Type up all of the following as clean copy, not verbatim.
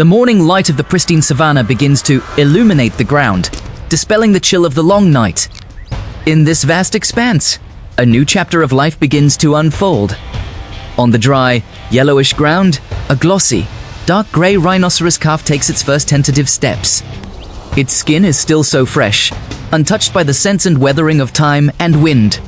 The morning light of the pristine savannah begins to illuminate the ground, dispelling the chill of the long night. In this vast expanse, a new chapter of life begins to unfold. On the dry, yellowish ground, a glossy, dark grey rhinoceros calf takes its first tentative steps. Its skin is still so fresh, untouched by the scents and weathering of time and wind.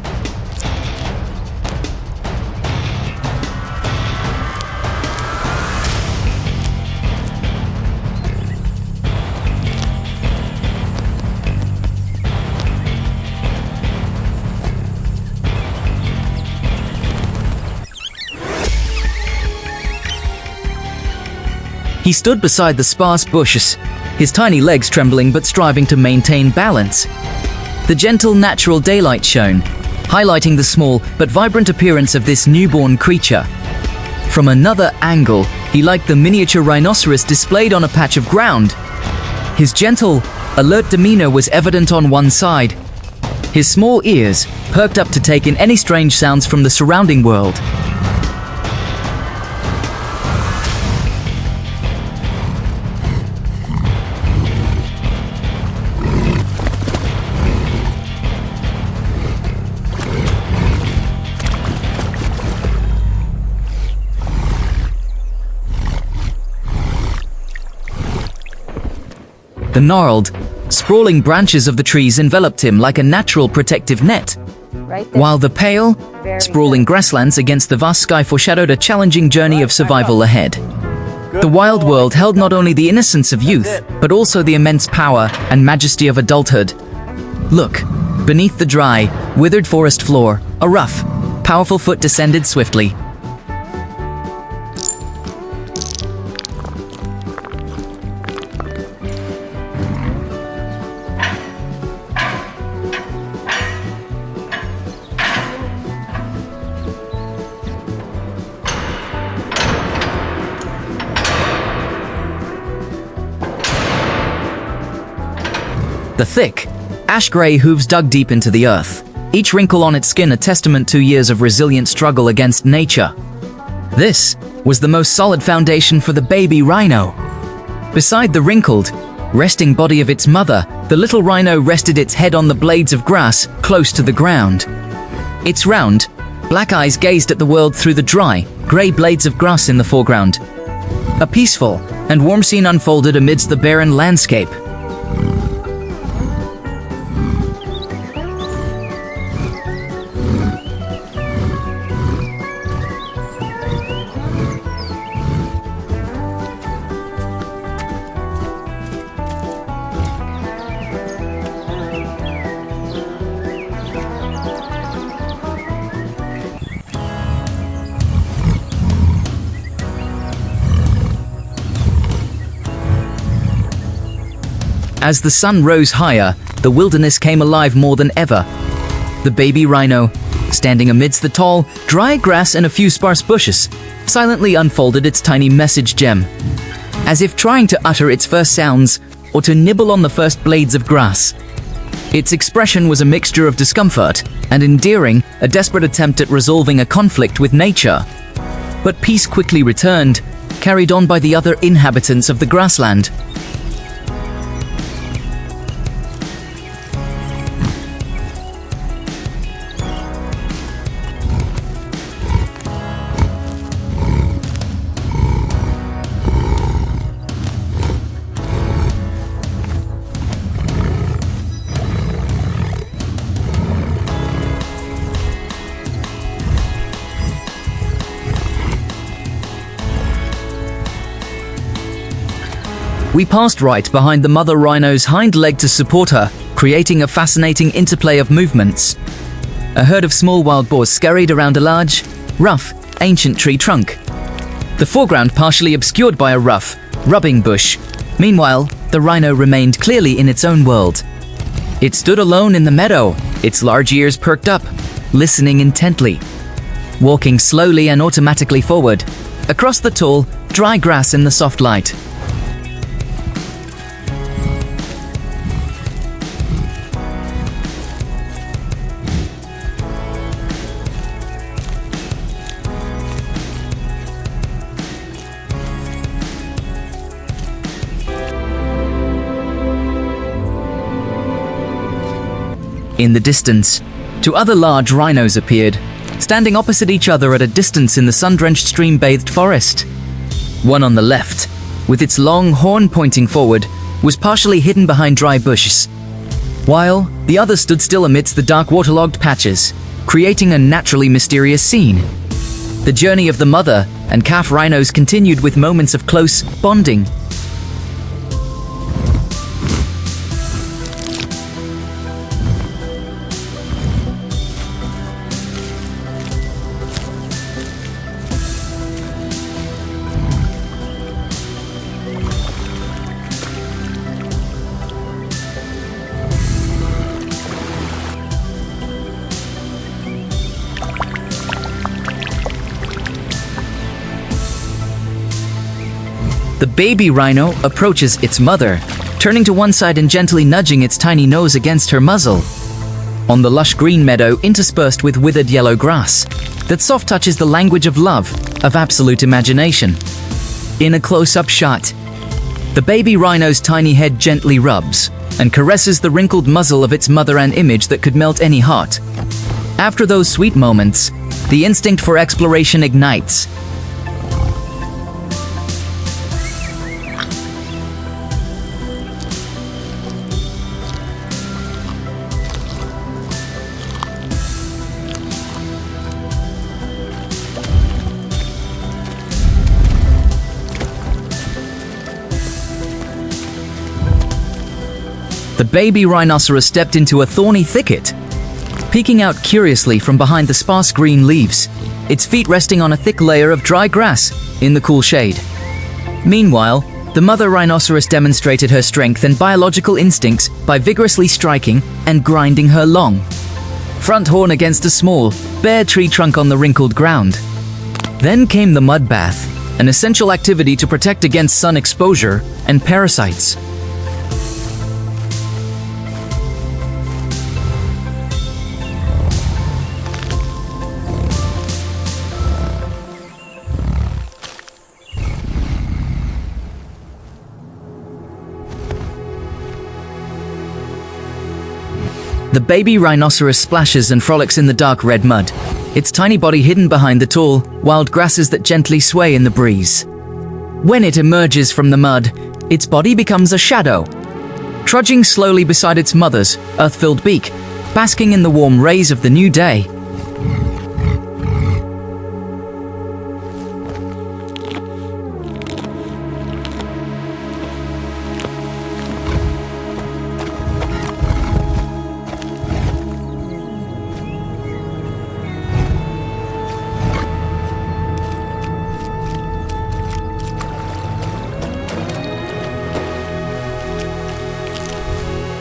He stood beside the sparse bushes, his tiny legs trembling but striving to maintain balance. The gentle, natural daylight shone, highlighting the small but vibrant appearance of this newborn creature. From another angle, he liked the miniature rhinoceros displayed on a patch of ground. His gentle, alert demeanor was evident on one side. His small ears perked up to take in any strange sounds from the surrounding world. The gnarled, sprawling branches of the trees enveloped him like a natural protective net, while the pale, sprawling grasslands against the vast sky foreshadowed a challenging journey of survival ahead. The wild world held not only the innocence of youth, but also the immense power and majesty of adulthood. Look, beneath the dry, withered forest floor, a rough, powerful foot descended swiftly. The thick, ash-gray hooves dug deep into the earth, each wrinkle on its skin a testament to years of resilient struggle against nature. This was the most solid foundation for the baby rhino. Beside the wrinkled, resting body of its mother, the little rhino rested its head on the blades of grass close to the ground. Its round, black eyes gazed at the world through the dry, grey blades of grass in the foreground. A peaceful and warm scene unfolded amidst the barren landscape. As the sun rose higher, the wilderness came alive more than ever. The baby rhino, standing amidst the tall, dry grass and a few sparse bushes, silently unfolded its tiny message gem, as if trying to utter its first sounds or to nibble on the first blades of grass. Its expression was a mixture of discomfort and endearing, a desperate attempt at resolving a conflict with nature. But peace quickly returned, carried on by the other inhabitants of the grassland. We passed right behind the mother rhino's hind leg to support her, creating a fascinating interplay of movements. A herd of small wild boars scurried around a large, rough, ancient tree trunk. The foreground partially obscured by a rough, rubbing bush. Meanwhile, the rhino remained clearly in its own world. It stood alone in the meadow, its large ears perked up, listening intently. Walking slowly and automatically forward, across the tall, dry grass in the soft light. In the distance, two other large rhinos appeared, standing opposite each other at a distance in the sun-drenched stream-bathed forest. One on the left, with its long horn pointing forward, was partially hidden behind dry bushes, while the other stood still amidst the dark waterlogged patches, creating a naturally mysterious scene. The journey of the mother and calf rhinos continued with moments of close bonding. The baby rhino approaches its mother, turning to one side and gently nudging its tiny nose against her muzzle. On the lush green meadow interspersed with withered yellow grass, that soft touch is the language of love, of absolute imagination. In a close-up shot, the baby rhino's tiny head gently rubs and caresses the wrinkled muzzle of its mother, an image that could melt any heart. After those sweet moments, the instinct for exploration ignites. The baby rhinoceros stepped into a thorny thicket, peeking out curiously from behind the sparse green leaves, its feet resting on a thick layer of dry grass in the cool shade. Meanwhile, the mother rhinoceros demonstrated her strength and biological instincts by vigorously striking and grinding her long front horn against a small, bare tree trunk on the wrinkled ground. Then came the mud bath, an essential activity to protect against sun exposure and parasites. The baby rhinoceros splashes and frolics in the dark red mud, its tiny body hidden behind the tall, wild grasses that gently sway in the breeze. When it emerges from the mud, its body becomes a shadow, trudging slowly beside its mother's earth-filled beak, basking in the warm rays of the new day.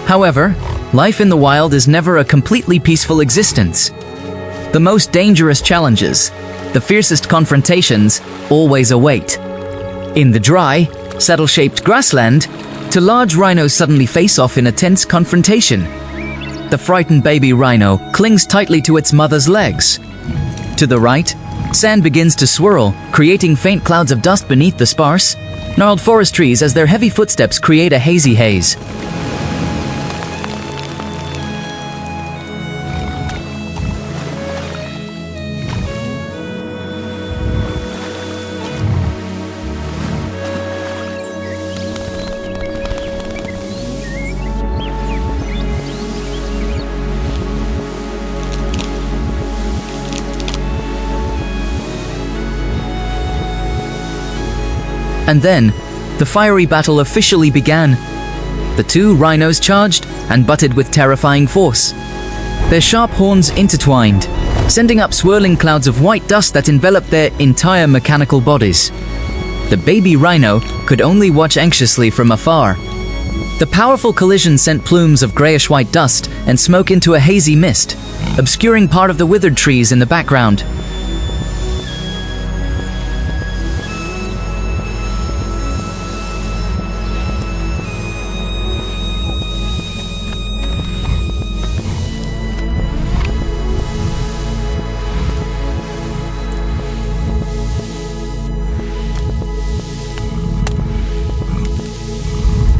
However, life in the wild is never a completely peaceful existence. The most dangerous challenges, the fiercest confrontations, always await. In the dry, saddle-shaped grassland, two large rhinos suddenly face off in a tense confrontation. The frightened baby rhino clings tightly to its mother's legs. To the right, sand begins to swirl, creating faint clouds of dust beneath the sparse, gnarled forest trees as their heavy footsteps create a hazy haze. And then, the fiery battle officially began. The two rhinos charged and butted with terrifying force. Their sharp horns intertwined, sending up swirling clouds of white dust that enveloped their entire mechanical bodies. The baby rhino could only watch anxiously from afar. The powerful collision sent plumes of grayish-white dust and smoke into a hazy mist, obscuring part of the withered trees in the background.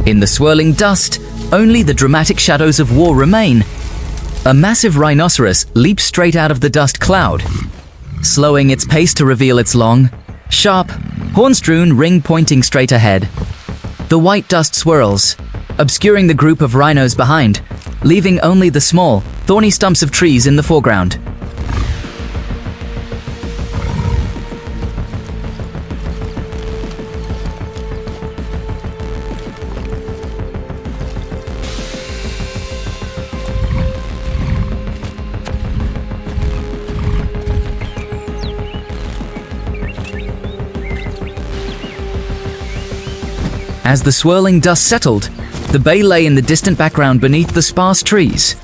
In the swirling dust, only the dramatic shadows of war remain. A massive rhinoceros leaps straight out of the dust cloud, slowing its pace to reveal its long, sharp, horn-strewn ring pointing straight ahead. The white dust swirls, obscuring the group of rhinos behind, leaving only the small, thorny stumps of trees in the foreground. As the swirling dust settled, the bay lay in the distant background beneath the sparse trees.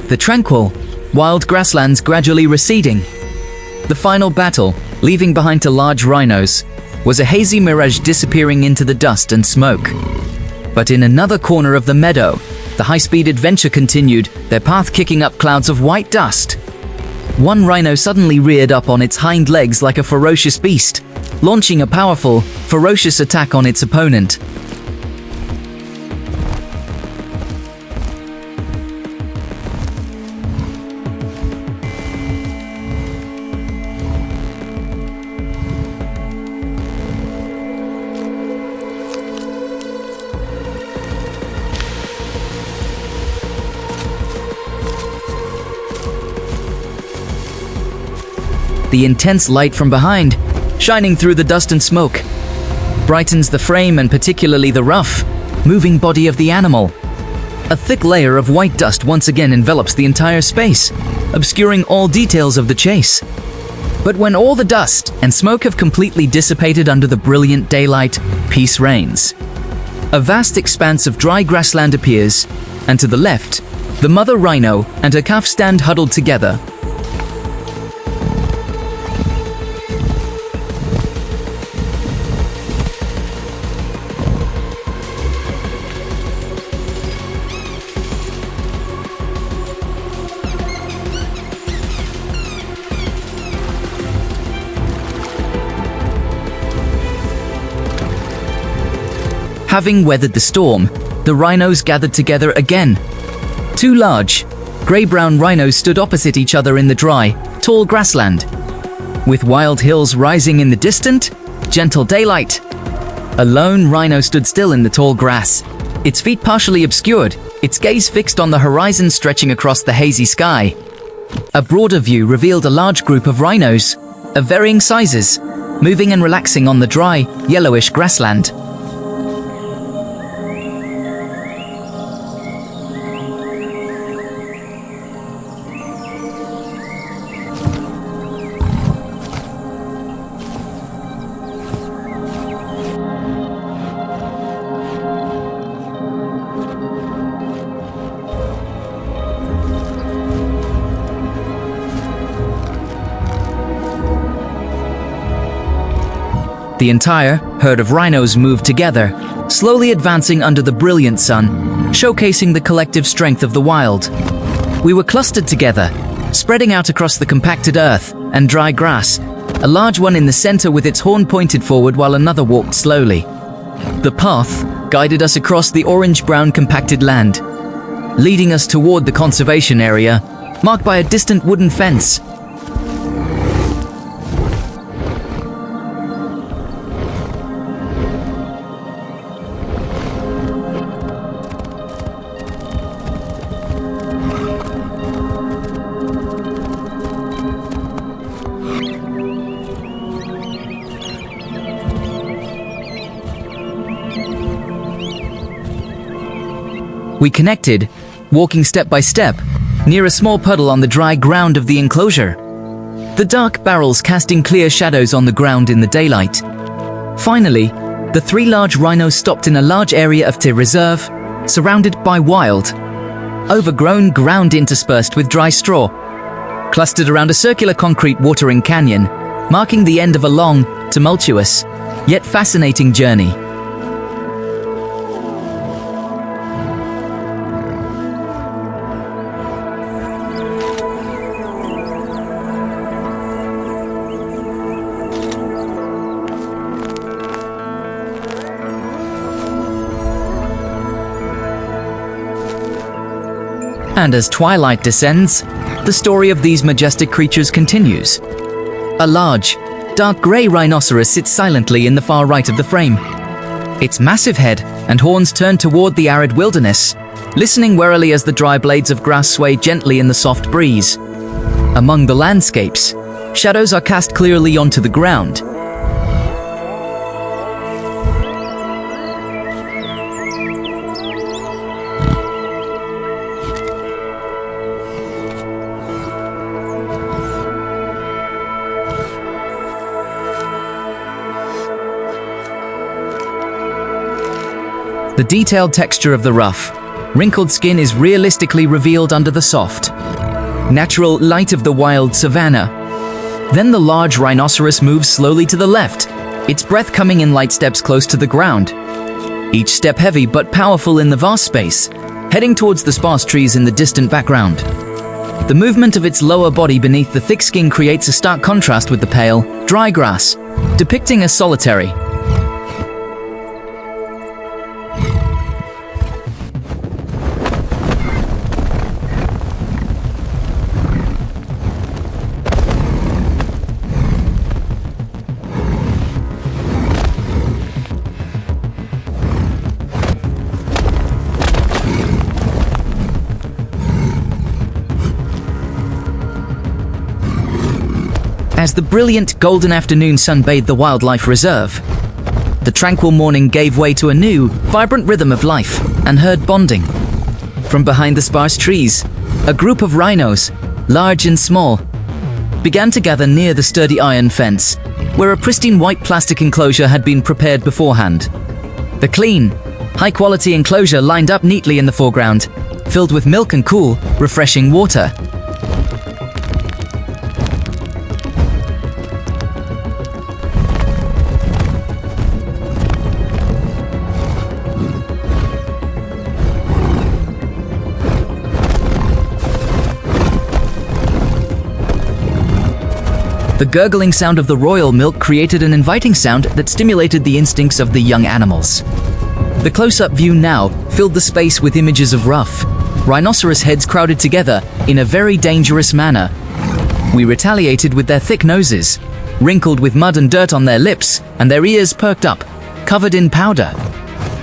The tranquil, wild grasslands gradually receding. The final battle, leaving behind the large rhinos, was a hazy mirage disappearing into the dust and smoke. But in another corner of the meadow, the high-speed adventure continued, their path kicking up clouds of white dust. One rhino suddenly reared up on its hind legs like a ferocious beast, launching a powerful, ferocious attack on its opponent. The intense light from behind, shining through the dust and smoke, brightens the frame and particularly the rough, moving body of the animal. A thick layer of white dust once again envelops the entire space, obscuring all details of the chase. But when all the dust and smoke have completely dissipated under the brilliant daylight, peace reigns. A vast expanse of dry grassland appears, and to the left, the mother rhino and her calf stand huddled together. Having weathered the storm, the rhinos gathered together again. Two large, grey-brown rhinos stood opposite each other in the dry, tall grassland. With wild hills rising in the distant, gentle daylight, a lone rhino stood still in the tall grass, its feet partially obscured, its gaze fixed on the horizon stretching across the hazy sky. A broader view revealed a large group of rhinos, of varying sizes, moving and relaxing on the dry, yellowish grassland. The entire herd of rhinos moved together, slowly advancing under the brilliant sun, showcasing the collective strength of the wild. We were clustered together, spreading out across the compacted earth and dry grass, a large one in the center with its horn pointed forward while another walked slowly. The path guided us across the orange-brown compacted land, leading us toward the conservation area, marked by a distant wooden fence. We connected, walking step by step, near a small puddle on the dry ground of the enclosure. The dark barrels casting clear shadows on the ground in the daylight. Finally, the three large rhinos stopped in a large area of the reserve, surrounded by wild, overgrown ground interspersed with dry straw, clustered around a circular concrete watering canyon, marking the end of a long, tumultuous, yet fascinating journey. And as twilight descends, the story of these majestic creatures continues. A large, dark grey rhinoceros sits silently in the far right of the frame. Its massive head and horns turn toward the arid wilderness, listening warily as the dry blades of grass sway gently in the soft breeze. Among the landscapes, shadows are cast clearly onto the ground. The detailed texture of the rough, wrinkled skin is realistically revealed under the soft, natural light of the wild savannah. Then the large rhinoceros moves slowly to the left, its breath coming in light steps close to the ground. Each step heavy but powerful in the vast space, heading towards the sparse trees in the distant background. The movement of its lower body beneath the thick skin creates a stark contrast with the pale, dry grass, depicting a solitary, as the brilliant golden afternoon sun bathed the wildlife reserve. The tranquil morning gave way to a new, vibrant rhythm of life and herd bonding. From behind the sparse trees, a group of rhinos, large and small, began to gather near the sturdy iron fence, where a pristine white plastic enclosure had been prepared beforehand. The clean, high-quality enclosure lined up neatly in the foreground, filled with milk and cool, refreshing water. The gurgling sound of the royal milk created an inviting sound that stimulated the instincts of the young animals. The close-up view now filled the space with images of rough, rhinoceros heads crowded together in a very dangerous manner. We retaliated with their thick noses, wrinkled with mud and dirt on their lips, and their ears perked up, covered in powder.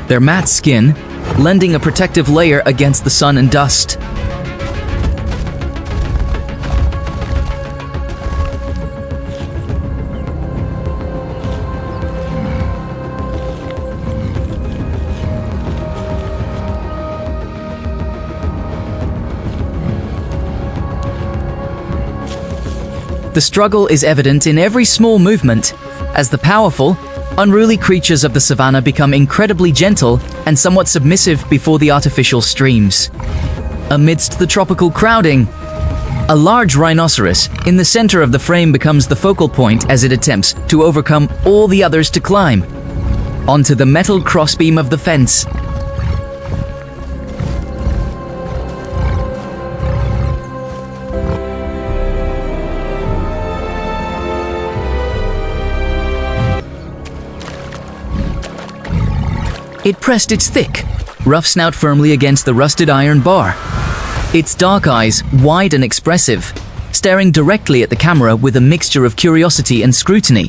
Their matte skin, lending a protective layer against the sun and dust. The struggle is evident in every small movement, as the powerful, unruly creatures of the savannah become incredibly gentle and somewhat submissive before the artificial streams. Amidst the tropical crowding, a large rhinoceros in the center of the frame becomes the focal point as it attempts to overcome all the others to climb onto the metal crossbeam of the fence. It pressed its thick, rough snout firmly against the rusted iron bar. Its dark eyes, wide and expressive, staring directly at the camera with a mixture of curiosity and scrutiny.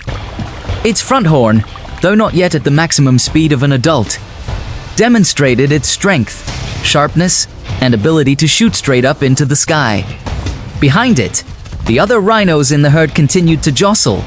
Its front horn, though not yet at the maximum speed of an adult, demonstrated its strength, sharpness, and ability to shoot straight up into the sky. Behind it, the other rhinos in the herd continued to jostle,